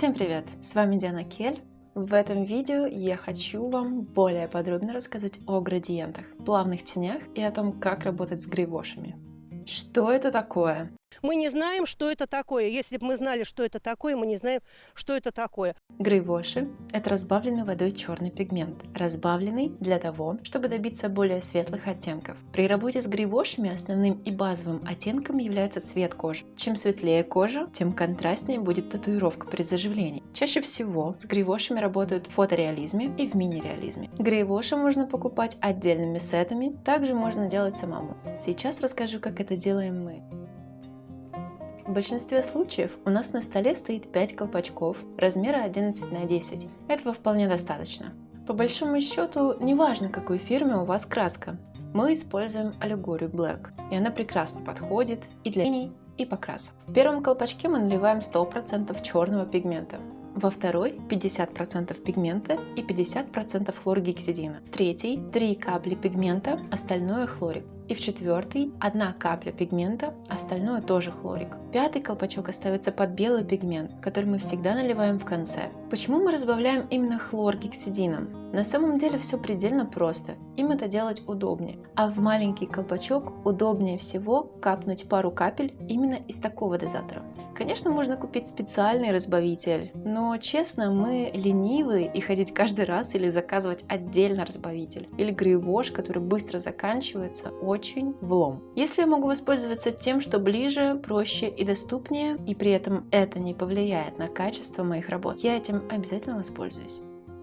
Всем привет! С вами Диана Кель. В этом видео я хочу вам более подробно рассказать о градиентах, плавных тенях и о том, как работать с грейвошами. Что это такое? Мы не знаем, что это такое. Если бы мы знали, что это такое, мы не знаем, что это такое. Грейвоши – это разбавленный водой черный пигмент, разбавленный для того, чтобы добиться более светлых оттенков. При работе с грейвошами основным и базовым оттенком является цвет кожи. Чем светлее кожа, тем контрастнее будет татуировка при заживлении. Чаще всего с грейвошами работают в фотореализме и в мини-реализме. Грейвоши можно покупать отдельными сетами, также можно делать самому. Сейчас расскажу, как это делаем мы. В большинстве случаев у нас на столе стоит 5 колпачков размера 11 на 10. Этого вполне достаточно. По большому счету, неважно, какой фирмы у вас краска. Мы используем Allegory Black, и она прекрасно подходит и для линий, и покрасок. В первом колпачке мы наливаем 100% черного пигмента. Во второй 50% пигмента и 50% хлоргексидина. В третий 3 капли пигмента, остальное хлорик. И в четвертый 1 капля пигмента, остальное тоже хлорик. Пятый колпачок оставится под белый пигмент, который мы всегда наливаем в конце. Почему мы разбавляем именно хлоргексидином? На самом деле все предельно просто, им это делать удобнее. А в маленький колпачок удобнее всего капнуть пару капель именно из такого дозатора. Конечно, можно купить специальный разбавитель, но честно, мы ленивые и ходить каждый раз или заказывать отдельно разбавитель. Или грейвош, который быстро заканчивается, очень влом. Если я могу воспользоваться тем, что ближе, проще и доступнее, и при этом это не повлияет на качество моих работ, я этим обязательно воспользуюсь.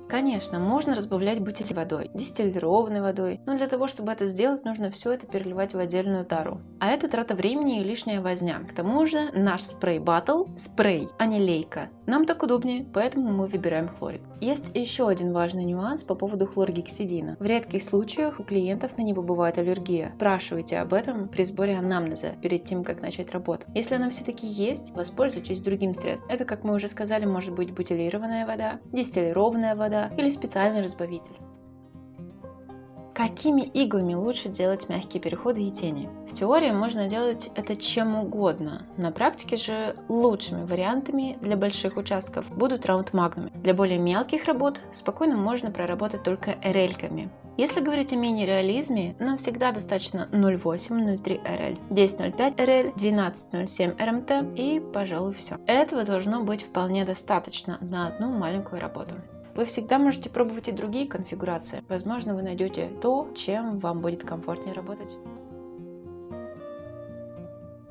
Конечно, можно разбавлять бутили водой, дистиллированной водой, но для того, чтобы это сделать, нужно все это переливать в отдельную тару. А это трата времени и лишняя возня. К тому же наш спрей-баттл – спрей, а не лейка. Нам так удобнее, поэтому мы выбираем хлорик. Есть еще один важный нюанс по поводу хлоргексидина. В редких случаях у клиентов на него бывает аллергия. Спрашивайте об этом при сборе анамнеза перед тем, как начать работу. Если она все-таки есть, воспользуйтесь другим средством. Это, как мы уже сказали, может быть бутилированная вода, дистиллированная вода, или специальный разбавитель. Какими иглами лучше делать мягкие переходы и тени? В теории можно делать это чем угодно. На практике же лучшими вариантами для больших участков будут раунд-магнумы. Для более мелких работ спокойно можно проработать только RL-ками. Если говорить о мини-реализме, нам всегда достаточно 0,8-0,3 RL, 10,05 RL, 12,07 RMT и, пожалуй, все. Этого должно быть вполне достаточно на одну маленькую работу. Вы всегда можете пробовать и другие конфигурации. Возможно, вы найдете то, чем вам будет комфортнее работать.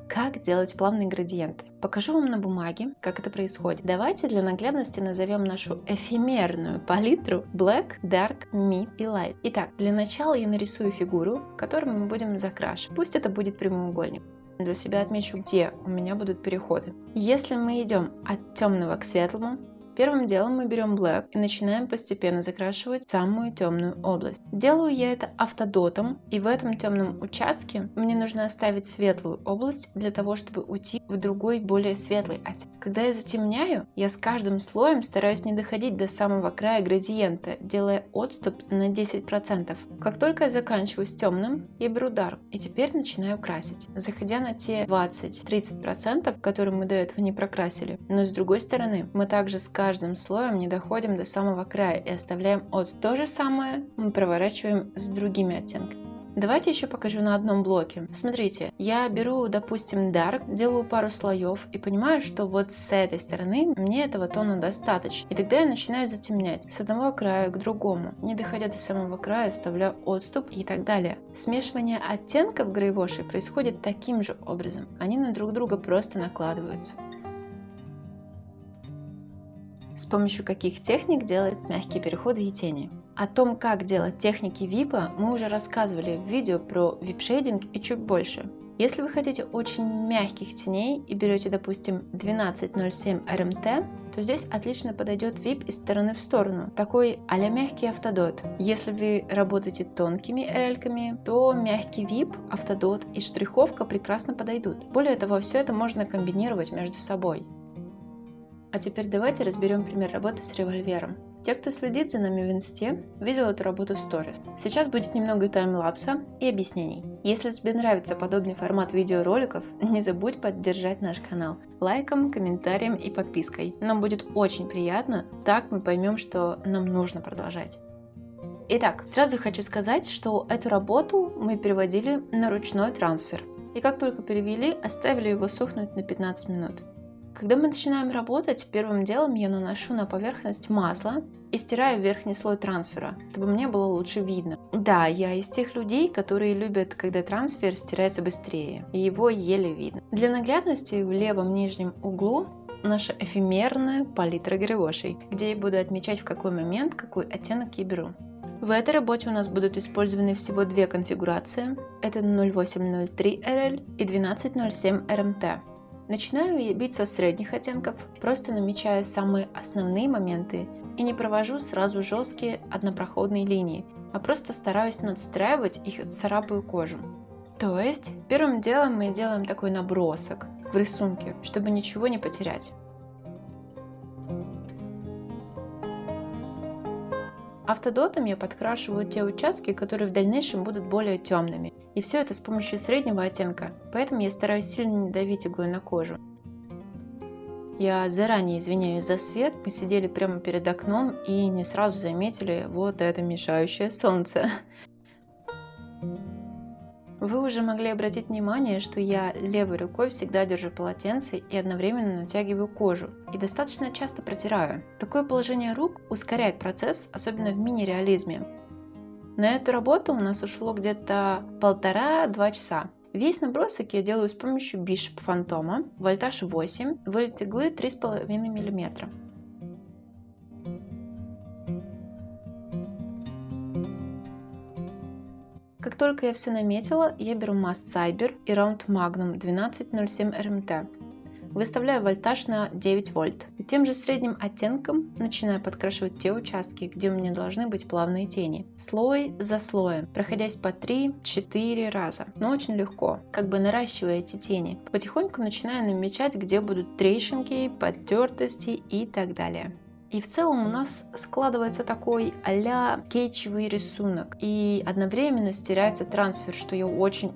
Как делать плавные градиенты? Покажу вам на бумаге, как это происходит. Давайте для наглядности назовем нашу эфемерную палитру Black, Dark, Mid и Light. Итак, для начала я нарисую фигуру, которую мы будем закрашивать. Пусть это будет прямоугольник. Для себя отмечу, где у меня будут переходы. Если мы идем от темного к светлому, первым делом мы берем Black и начинаем постепенно закрашивать самую темную область. Делаю я это автодотом, и в этом темном участке мне нужно оставить светлую область для того, чтобы уйти в другой, более светлый оттенок. Когда я затемняю, я с каждым слоем стараюсь не доходить до самого края градиента, делая отступ на 10%. Как только я заканчиваю с темным, я беру Dark и теперь начинаю красить, заходя на те 20-30%, которые мы до этого не прокрасили. Но с другой стороны, мы также с каждым слоем не доходим до самого края и оставляем отступ. То же самое мы проворачиваем с другими оттенками. Давайте еще покажу на одном блоке. Смотрите, я беру, допустим, Dark, делаю пару слоев и понимаю, что вот с этой стороны мне этого тона достаточно. И тогда я начинаю затемнять с одного края к другому, не доходя до самого края, оставляю отступ и так далее. Смешивание оттенков грейвошей происходит таким же образом. Они на друг друга просто накладываются. С помощью каких техник делать мягкие переходы и тени? О том, как делать техники випа, мы уже рассказывали в видео про вип-шейдинг и чуть больше. Если вы хотите очень мягких теней и берете, допустим, 12,07 RMT, то здесь отлично подойдет вип из стороны в сторону, такой а-ля мягкий автодот. Если вы работаете тонкими RL-ками, то мягкий вип, автодот и штриховка прекрасно подойдут. Более того, все это можно комбинировать между собой. А теперь давайте разберем пример работы с револьвером. Те, кто следит за нами в инсте, видел эту работу в сторис. Сейчас будет немного таймлапса и объяснений. Если тебе нравится подобный формат видеороликов, не забудь поддержать наш канал лайком, комментарием и подпиской. Нам будет очень приятно, так мы поймем, что нам нужно продолжать. Итак, сразу хочу сказать, что эту работу мы переводили на ручной трансфер. И как только перевели, оставили его сохнуть на 15 минут. Когда мы начинаем работать, первым делом я наношу на поверхность масло и стираю верхний слой трансфера, чтобы мне было лучше видно. Да, я из тех людей, которые любят, когда трансфер стирается быстрее, и его еле видно. Для наглядности в левом нижнем углу наша эфемерная палитра грейвошей, где я буду отмечать, в какой момент какой оттенок я беру. В этой работе у нас будут использованы всего две конфигурации. Это 0803 RL и 1207 RMT. Начинаю я бить со средних оттенков, просто намечая самые основные моменты и не провожу сразу жесткие однопроходные линии, а просто стараюсь надстраивать их и царапаю кожу. То есть, первым делом мы делаем такой набросок в рисунке, чтобы ничего не потерять. Автодотом я подкрашиваю те участки, которые в дальнейшем будут более темными. И все это с помощью среднего оттенка, поэтому я стараюсь сильно не давить иглой на кожу. Я заранее извиняюсь за свет, мы сидели прямо перед окном и не сразу заметили вот это мешающее солнце. Вы уже могли обратить внимание, что я левой рукой всегда держу полотенце и одновременно натягиваю кожу, и достаточно часто протираю. Такое положение рук ускоряет процесс, особенно в мини-реализме. На эту работу у нас ушло где-то 1,5-2 часа. Весь набросок я делаю с помощью Bishop Фантома, вольтаж 8, вылет иглы 3,5 мм. Как только я все наметила, я беру Mast Cyber и Round Magnum 1207 RMT. Выставляю вольтаж на 9 вольт. И тем же средним оттенком начинаю подкрашивать те участки, где у меня должны быть плавные тени. Слой за слоем, проходясь по 3-4 раза. Но очень легко, как бы наращивая эти тени. Потихоньку начинаю намечать, где будут трещинки, подтертости и так далее. И в целом у нас складывается такой а-ля скетчевый рисунок. И одновременно стирается трансфер, что я очень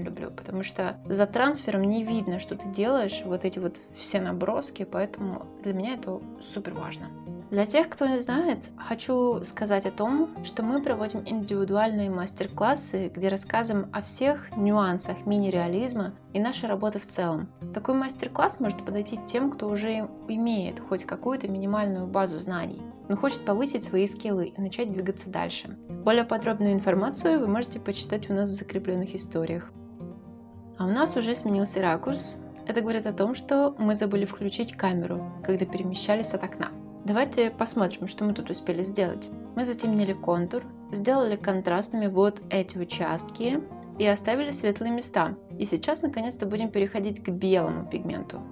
люблю. Потому что за трансфером не видно, что ты делаешь, вот эти вот все наброски. Поэтому для меня это супер важно. Для тех, кто не знает, хочу сказать о том, что мы проводим индивидуальные мастер-классы, где рассказываем о всех нюансах мини-реализма и нашей работы в целом. Такой мастер-класс может подойти тем, кто уже имеет хоть какую-то минимальную базу знаний, но хочет повысить свои скиллы и начать двигаться дальше. Более подробную информацию вы можете почитать у нас в закрепленных историях. А у нас уже сменился ракурс. Это говорит о том, что мы забыли включить камеру, когда перемещались от окна. Давайте посмотрим, что мы тут успели сделать. Мы затемнили контур, сделали контрастными вот эти участки и оставили светлые места. И сейчас наконец-то будем переходить к белому пигменту.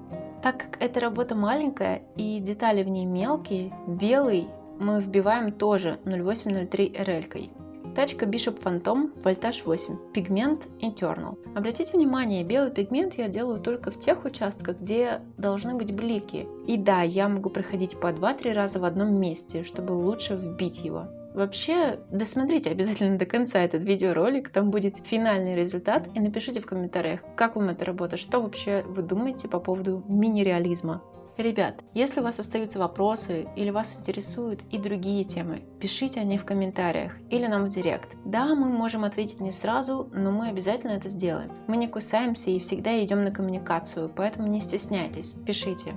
Так как эта работа маленькая и детали в ней мелкие, белый мы вбиваем тоже 0803 RL-кой. Тачка Bishop Phantom, вольтаж 8, пигмент Internal. Обратите внимание, белый пигмент я делаю только в тех участках, где должны быть блики. И да, я могу проходить по 2-3 раза в одном месте, чтобы лучше вбить его. Вообще, досмотрите обязательно до конца этот видеоролик, там будет финальный результат, и напишите в комментариях, как вам эта работа, что вообще вы думаете по поводу мини-реализма. Ребят, если у вас остаются вопросы или вас интересуют и другие темы, пишите о них в комментариях или нам в директ. Да, мы можем ответить не сразу, но мы обязательно это сделаем. Мы не кусаемся и всегда идем на коммуникацию, поэтому не стесняйтесь, пишите.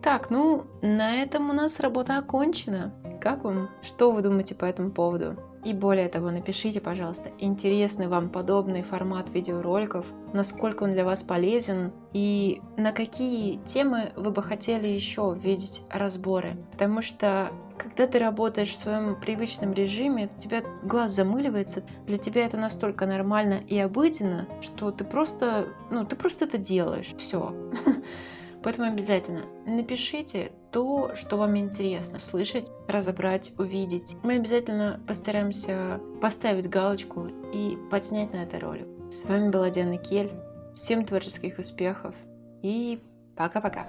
Так, ну, на этом у нас работа окончена. Как вам? Что вы думаете по этому поводу? И более того, напишите, пожалуйста, интересный вам подобный формат видеороликов, насколько он для вас полезен и на какие темы вы бы хотели еще видеть разборы. Потому что когда ты работаешь в своем привычном режиме, у тебя глаз замыливается, для тебя это настолько нормально и обыденно, что ты просто это делаешь, все. Поэтому обязательно напишите то, что вам интересно слышать, разобрать, увидеть. Мы обязательно постараемся поставить галочку и подснять на это ролик. С вами была Диана Кель. Всем творческих успехов и пока-пока.